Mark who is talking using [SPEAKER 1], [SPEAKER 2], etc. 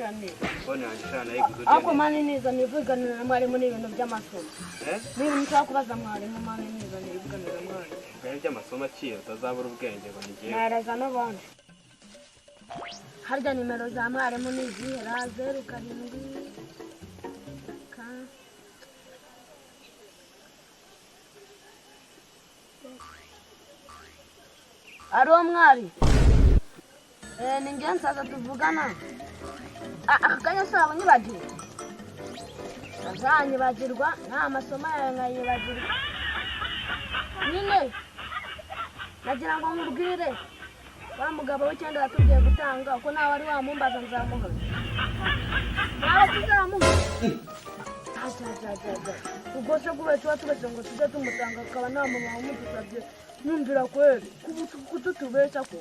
[SPEAKER 1] shani
[SPEAKER 2] Phone yanjye shana yiguze
[SPEAKER 1] ako mani niza nivuganira na mwarimu n'ibintu by'amasomo niba mushaka kubaza mwarimu mani niza nivuganira mwarimu
[SPEAKER 2] ibintu by'amasomo akiye utazabura ubwenge ngo nigiye
[SPEAKER 1] naraza n'abandi harya nimero za mwarimu ni zihera 07 Aro mwari ninge nsaza tuvugana akanya saba nyibagiwe azanyibagirwa nta masomo yawe nkayibagirwa nyine nagira ngo mubwire wa mugabo w'icyenda yatubwiye gutanga uko nawe ari wamumbaza nzamuha nawe tuzamuha ubwo se kubera tuba tubese ngo tujye tumutanga akaba nta muntu wamudusabye nyumvira kweli kututubesha ko